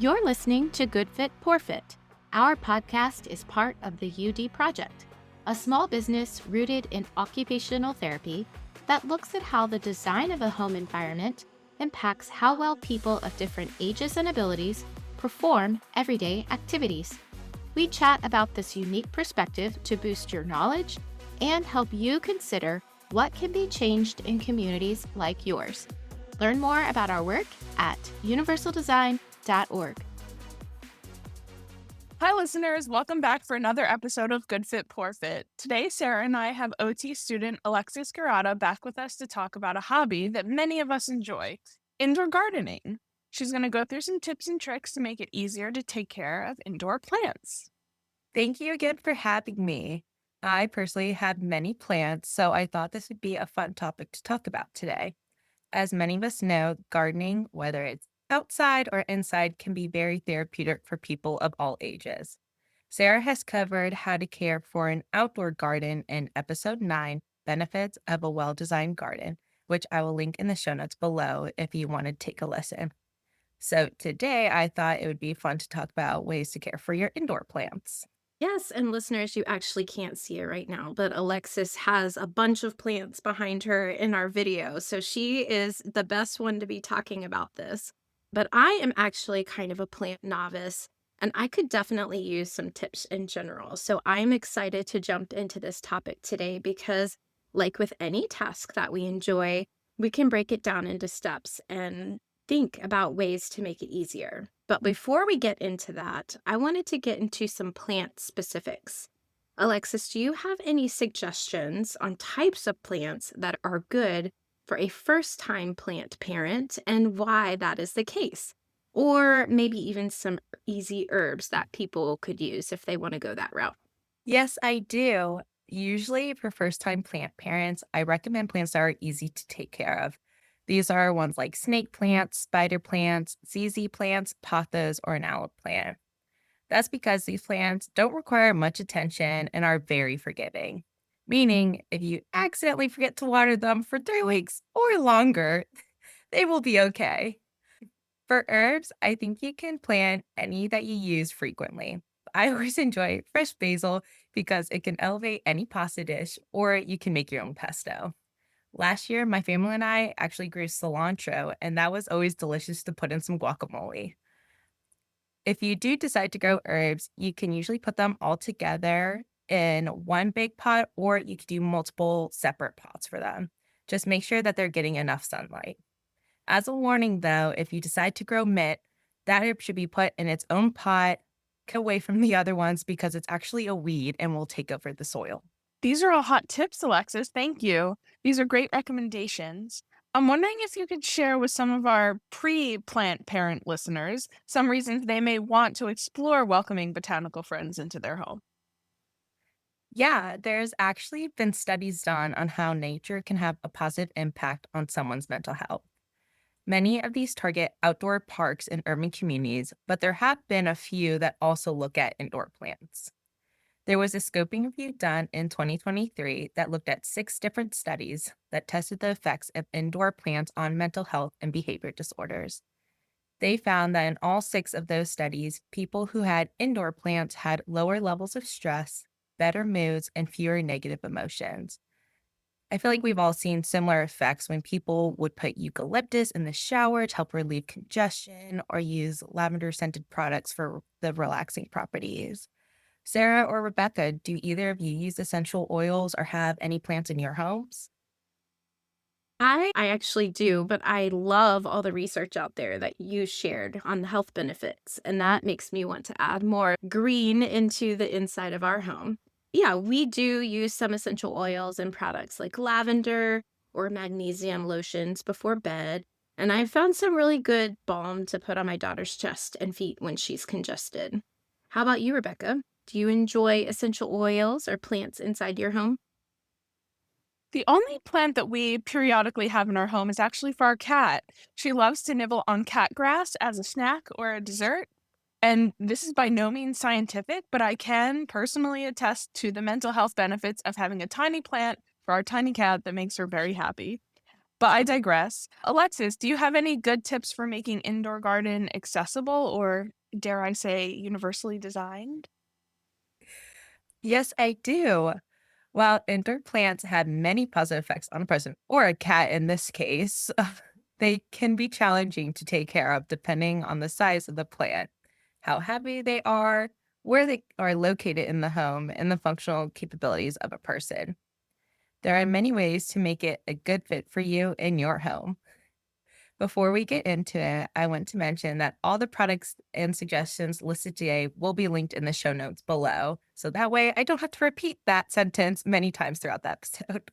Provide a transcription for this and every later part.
You're listening to Good Fit, Poor Fit. Our podcast is part of the UD Project, a small business rooted in occupational therapy that looks at how the design of a home environment impacts how well people of different ages and abilities perform everyday activities. We chat about this unique perspective to boost your knowledge and help you consider what can be changed in communities like yours. Learn more about our work at universaldesign.org. Hi, listeners. Welcome back for another episode of Good Fit, Poor Fit. Today, Sarah and I have OT student Alexis back with us to talk about a hobby that many of us enjoy, indoor gardening. She's going to go through some tips and tricks to make it easier to take care of indoor plants. Thank you again for having me. I personally have many plants, so I thought this would be a fun topic to talk about today. As many of us know, gardening, whether it's outside or inside, can be very therapeutic for people of all ages. Sarah has covered how to care for an outdoor garden in episode 9, Benefits of a Well-Designed Garden, which I will link in the show notes below if you want to take a listen. So today I thought it would be fun to talk about ways to care for your indoor plants. Yes, and listeners, you actually can't see it right now, but Alexis has a bunch of plants behind her in our video, so she is the best one to be talking about this. But I am actually kind of a plant novice, and I could definitely use some tips in general. So I'm excited to jump into this topic today because, like with any task that we enjoy, we can break it down into steps and think about ways to make it easier. But before we get into that, I wanted to get into some plant specifics. Alexis, do you have any suggestions on types of plants that are good for a first-time plant parent and why that is the case? Or maybe even some easy herbs that people could use if they want to go that route. Yes, I do. Usually for first-time plant parents, I recommend plants that are easy to take care of. These are ones like snake plants, spider plants, ZZ plants, pothos, or an aloe plant. That's because these plants don't require much attention and are very forgiving. Meaning, if you accidentally forget to water them for 3 weeks or longer, they will be okay. For herbs, I think you can plant any that you use frequently. I always enjoy fresh basil because it can elevate any pasta dish, or you can make your own pesto. Last year, my family and I actually grew cilantro, and that was always delicious to put in some guacamole. If you do decide to grow herbs, you can usually put them all together in one big pot, or you could do multiple separate pots for them. Just make sure that they're getting enough sunlight. As a warning, though, if you decide to grow mint, that herb should be put in its own pot, away from the other ones because it's actually a weed and will take over the soil. These are all hot tips, Alexis. Thank you. These are great recommendations. I'm wondering if you could share with some of our pre-plant parent listeners some reasons they may want to explore welcoming botanical friends into their home. Yeah, there's actually been studies done on how nature can have a positive impact on someone's mental health. Many of these target outdoor parks in urban communities, but there have been a few that also look at indoor plants. There was a scoping review done in 2023 that looked at 6 different studies that tested the effects of indoor plants on mental health and behavior disorders. They found that in all 6 of those studies, people who had indoor plants had lower levels of stress, better moods, and fewer negative emotions. I feel like we've all seen similar effects when people would put eucalyptus in the shower to help relieve congestion or use lavender scented products for the relaxing properties. Sarah or Rebecca, do either of you use essential oils or have any plants in your homes? I actually do, but I love all the research out there that you shared on the health benefits, and that makes me want to add more green into the inside of our home. Yeah, we do use some essential oils and products like lavender or magnesium lotions before bed, and I've found some really good balm to put on my daughter's chest and feet when she's congested. How about you, Rebecca? Do you enjoy essential oils or plants inside your home? The only plant that we periodically have in our home is actually for our cat. She loves to nibble on cat grass as a snack or a dessert. And this is by no means scientific, but I can personally attest to the mental health benefits of having a tiny plant for our tiny cat that makes her very happy. But I digress. Alexis, do you have any good tips for making indoor garden accessible or, dare I say, universally designed? Yes, I do. While indoor plants have many positive effects on a person or a cat in this case, they can be challenging to take care of depending on the size of the plant, how heavy they are, where they are located in the home, and the functional capabilities of a person. There are many ways to make it a good fit for you in your home. Before we get into it, I want to mention that all the products and suggestions listed today will be linked in the show notes below. So that way I don't have to repeat that sentence many times throughout the episode.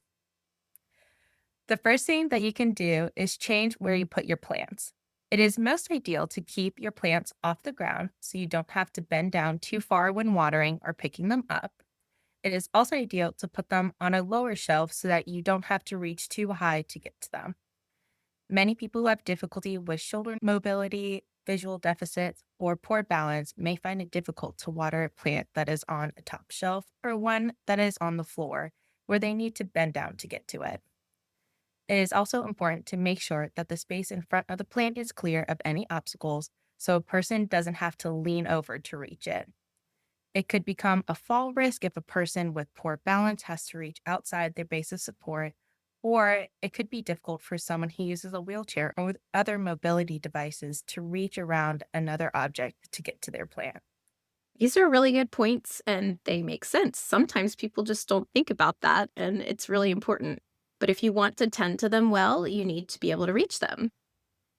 The first thing that you can do is change where you put your plants. It is most ideal to keep your plants off the ground so you don't have to bend down too far when watering or picking them up. It is also ideal to put them on a lower shelf so that you don't have to reach too high to get to them. Many people who have difficulty with shoulder mobility, visual deficits, or poor balance may find it difficult to water a plant that is on a top shelf or one that is on the floor where they need to bend down to get to it. It is also important to make sure that the space in front of the plant is clear of any obstacles so a person doesn't have to lean over to reach it. It could become a fall risk if a person with poor balance has to reach outside their base of support, or it could be difficult for someone who uses a wheelchair or with other mobility devices to reach around another object to get to their plant. These are really good points and they make sense. Sometimes people just don't think about that, and it's really important. But if you want to tend to them well, you need to be able to reach them.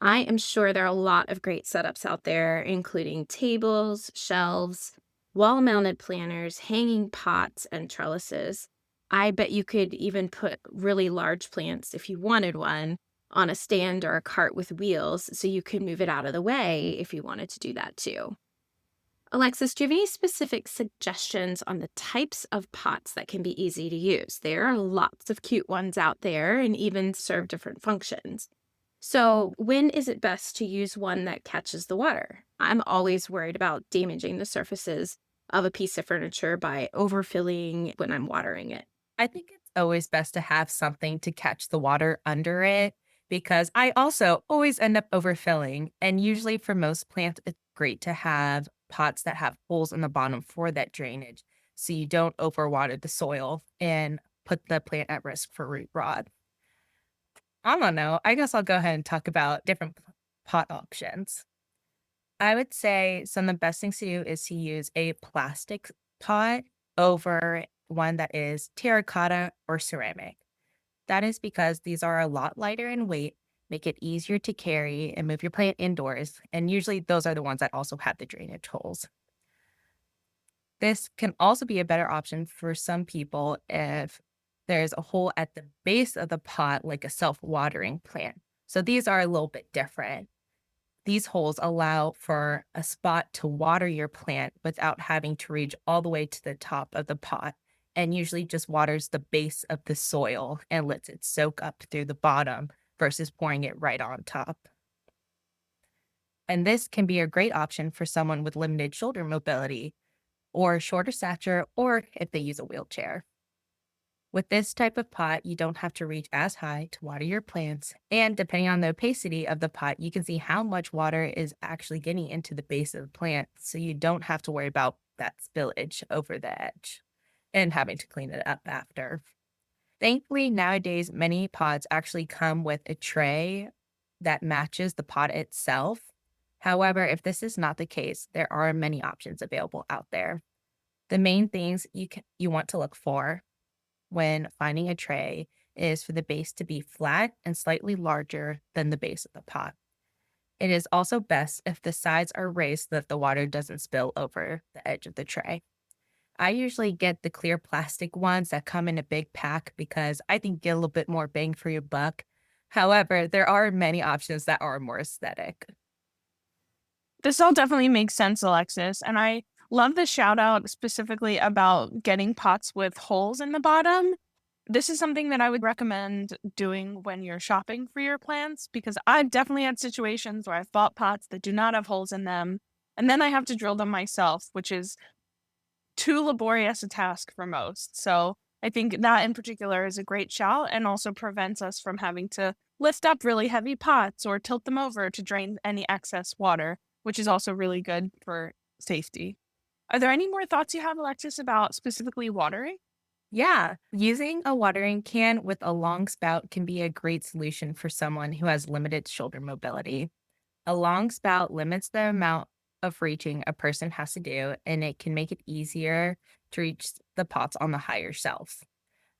I am sure there are a lot of great setups out there, including tables, shelves, wall mounted planters, hanging pots, and trellises. I bet you could even put really large plants, if you wanted one, on a stand or a cart with wheels so you could move it out of the way if you wanted to do that too. Alexis, do you have any specific suggestions on the types of pots that can be easy to use? There are lots of cute ones out there and even serve different functions. So, when is it best to use one that catches the water? I'm always worried about damaging the surfaces of a piece of furniture by overfilling when I'm watering it. I think it's always best to have something to catch the water under it because I also always end up overfilling. And usually, for most plants, it's great to have pots that have holes in the bottom for that drainage so you don't overwater the soil and put the plant at risk for root rot. I don't know. I guess I'll go ahead and talk about different pot options. I would say some of the best things to do is to use a plastic pot over one that is terracotta or ceramic. That is because these are a lot lighter in weight, make it easier to carry and move your plant indoors. And usually those are the ones that also have the drainage holes. This can also be a better option for some people if there's a hole at the base of the pot, like a self watering plant. So these are a little bit different. These holes allow for a spot to water your plant without having to reach all the way to the top of the pot, and usually just waters the base of the soil and lets it soak up through the bottom versus pouring it right on top. And this can be a great option for someone with limited shoulder mobility or shorter stature, or if they use a wheelchair. With this type of pot, you don't have to reach as high to water your plants. And depending on the opacity of the pot, you can see how much water is actually getting into the base of the plant. So you don't have to worry about that spillage over the edge and having to clean it up after. Thankfully, nowadays, many pots actually come with a tray that matches the pot itself. However, if this is not the case, there are many options available out there. The main things you want to look for when finding a tray is for the base to be flat and slightly larger than the base of the pot. It is also best if the sides are raised so that the water doesn't spill over the edge of the tray. I usually get the clear plastic ones that come in a big pack because I think you get a little bit more bang for your buck. However, there are many options that are more aesthetic. This all definitely makes sense, Alexis. And I love the shout out specifically about getting pots with holes in the bottom. This is something that I would recommend doing when you're shopping for your plants because I've definitely had situations where I've bought pots that do not have holes in them. And then I have to drill them myself, which is too laborious a task for most. So I think that in particular is a great shout and also prevents us from having to lift up really heavy pots or tilt them over to drain any excess water, which is also really good for safety. Are there any more thoughts you have, Alexis, about specifically watering? Yeah, using a watering can with a long spout can be a great solution for someone who has limited shoulder mobility. A long spout limits the amount of reaching a person has to do, and it can make it easier to reach the pots on the higher shelves.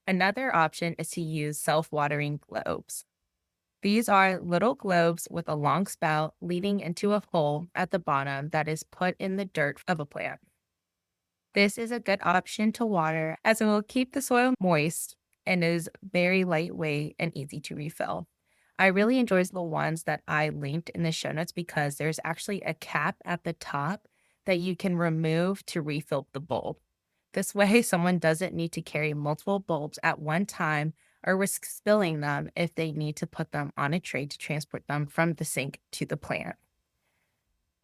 Another option is to use self watering globes. These are little globes with a long spout leading into a hole at the bottom that is put in the dirt of a plant. This is a good option to water as it will keep the soil moist and is very lightweight and easy to refill. I really enjoy the ones that I linked in the show notes because there's actually a cap at the top that you can remove to refill the bulb. This way, someone doesn't need to carry multiple bulbs at one time or risk spilling them if they need to put them on a tray to transport them from the sink to the plant.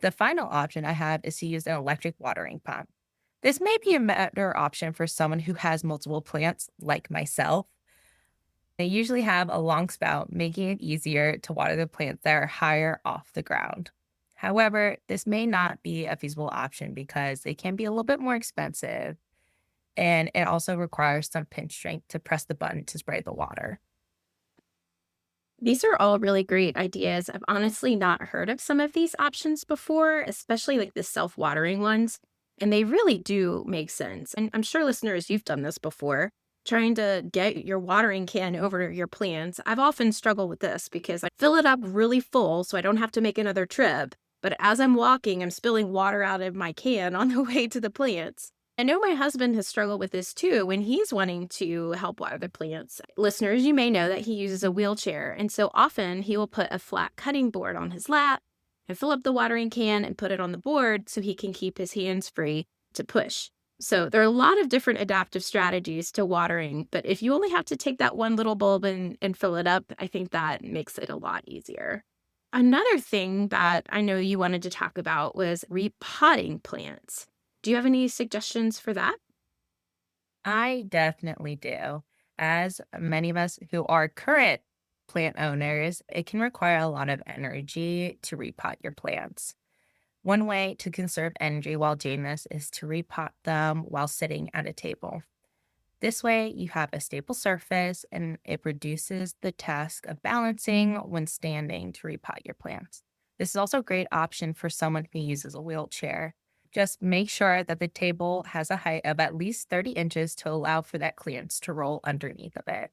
The final option I have is to use an electric watering pump. This may be a better option for someone who has multiple plants, like myself. They usually have a long spout, making it easier to water the plants that are higher off the ground. However, this may not be a feasible option because they can be a little bit more expensive, and it also requires some pinch strength to press the button to spray the water. These are all really great ideas. I've honestly not heard of some of these options before, especially like the self-watering ones, and they really do make sense. And I'm sure listeners, you've done this before, trying to get your watering can over your plants. I've often struggled with this because I fill it up really full so I don't have to make another trip. But as I'm walking, I'm spilling water out of my can on the way to the plants. I know my husband has struggled with this too when he's wanting to help water the plants. Listeners, you may know that he uses a wheelchair, and so often he will put a flat cutting board on his lap and fill up the watering can and put it on the board so he can keep his hands free to push. So there are a lot of different adaptive strategies to watering, but if you only have to take that one little bulb and fill it up, I think that makes it a lot easier. Another thing that I know you wanted to talk about was repotting plants. Do you have any suggestions for that? I definitely do. As many of us who are current plant owners, it can require a lot of energy to repot your plants. One way to conserve energy while doing this is to repot them while sitting at a table. This way, you have a stable surface and it reduces the task of balancing when standing to repot your plants. This is also a great option for someone who uses a wheelchair. Just make sure that the table has a height of at least 30 inches to allow for that clearance to roll underneath of it.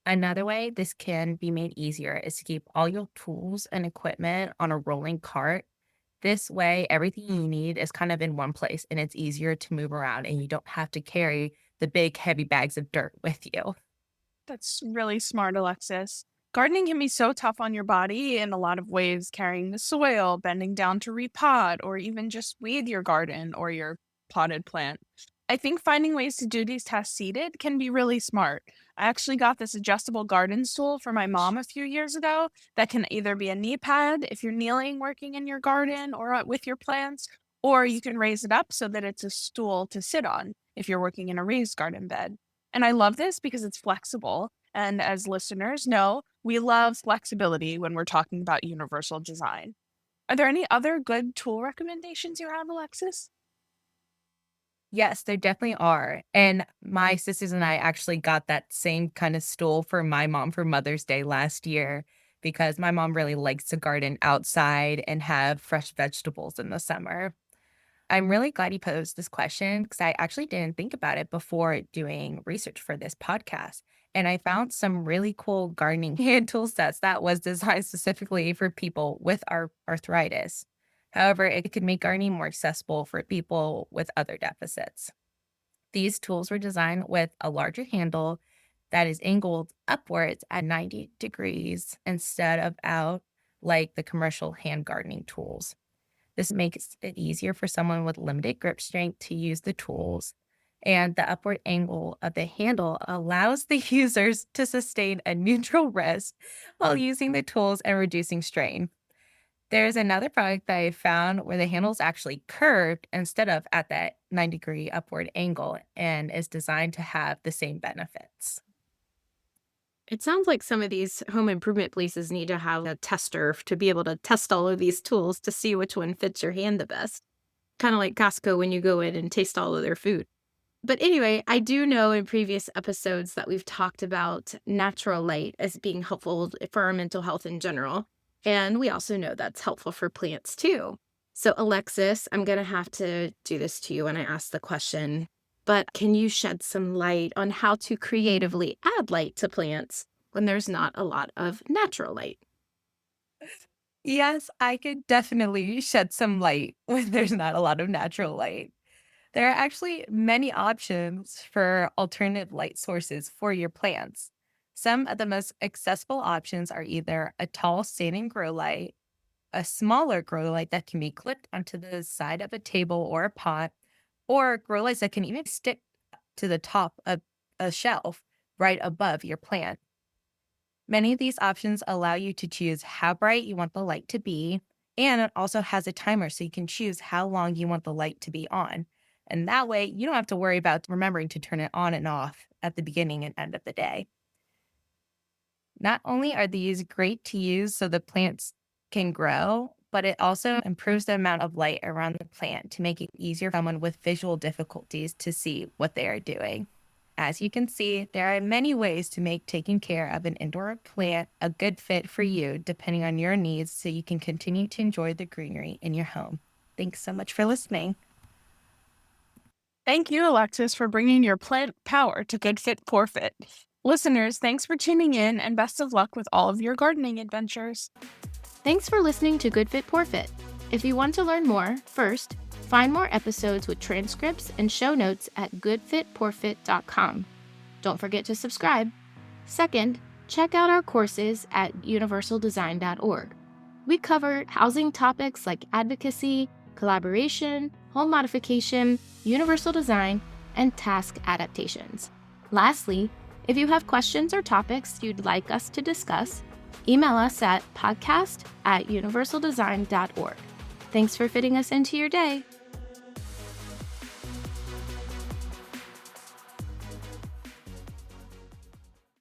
Another way this can be made easier is to keep all your tools and equipment on a rolling cart. This way, everything you need is kind of in one place and it's easier to move around and you don't have to carry the big, heavy bags of dirt with you. That's really smart, Alexis. Gardening can be so tough on your body in a lot of ways, carrying the soil, bending down to repot, or even just weed your garden or your potted plant. I think finding ways to do these tasks seated can be really smart. I actually got this adjustable garden stool for my mom a few years ago that can either be a knee pad if you're kneeling working in your garden or with your plants, or you can raise it up so that it's a stool to sit on if you're working in a raised garden bed. And I love this because it's flexible. And as listeners know, we love flexibility when we're talking about universal design. Are there any other good tool recommendations you have, Alexis? Yes, there definitely are. And my sisters and I actually got that same kind of stool for my mom for Mother's Day last year because my mom really likes to garden outside and have fresh vegetables in the summer. I'm really glad you posed this question because I actually didn't think about it before doing research for this podcast. And I found some really cool gardening hand tool sets that was designed specifically for people with arthritis. However, it could make gardening more accessible for people with other deficits. These tools were designed with a larger handle that is angled upwards at 90 degrees instead of out like the commercial hand gardening tools. This makes it easier for someone with limited grip strength to use the tools. And the upward angle of the handle allows the users to sustain a neutral rest while using the tools and reducing strain. There's another product that I found where the handle is actually curved instead of at that 90-degree upward angle and is designed to have the same benefits. It sounds like some of these home improvement places need to have a tester to be able to test all of these tools to see which one fits your hand the best. Kind of like Costco when you go in and taste all of their food. But anyway, I do know in previous episodes that we've talked about natural light as being helpful for our mental health in general. And we also know that's helpful for plants too. So, Alexis, I'm going to have to do this to you when I ask the question, but can you shed some light on how to creatively add light to plants when there's not a lot of natural light? Yes, I could definitely shed some light when there's not a lot of natural light. There are actually many options for alternative light sources for your plants. Some of the most accessible options are either a tall standing grow light, a smaller grow light that can be clipped onto the side of a table or a pot, or grow lights that can even stick to the top of a shelf right above your plant. Many of these options allow you to choose how bright you want the light to be, and it also has a timer so you can choose how long you want the light to be on. And that way, you don't have to worry about remembering to turn it on and off at the beginning and end of the day. Not only are these great to use so the plants can grow, but it also improves the amount of light around the plant to make it easier for someone with visual difficulties to see what they are doing. As you can see, there are many ways to make taking care of an indoor plant a good fit for you, depending on your needs, so you can continue to enjoy the greenery in your home. Thanks so much for listening. Thank you, Alexis, for bringing your plant power to Good Fit Poor Fit. Listeners, thanks for tuning in and best of luck with all of your gardening adventures. Thanks for listening to Good Fit Poor Fit. If you want to learn more, first, find more episodes with transcripts and show notes at goodfitpoorfit.com. Don't forget to subscribe. Second, check out our courses at universaldesign.org. We cover housing topics like advocacy, collaboration, home modification, universal design, and task adaptations. Lastly, if you have questions or topics you'd like us to discuss, email us at podcast@universaldesign.org. Thanks for fitting us into your day.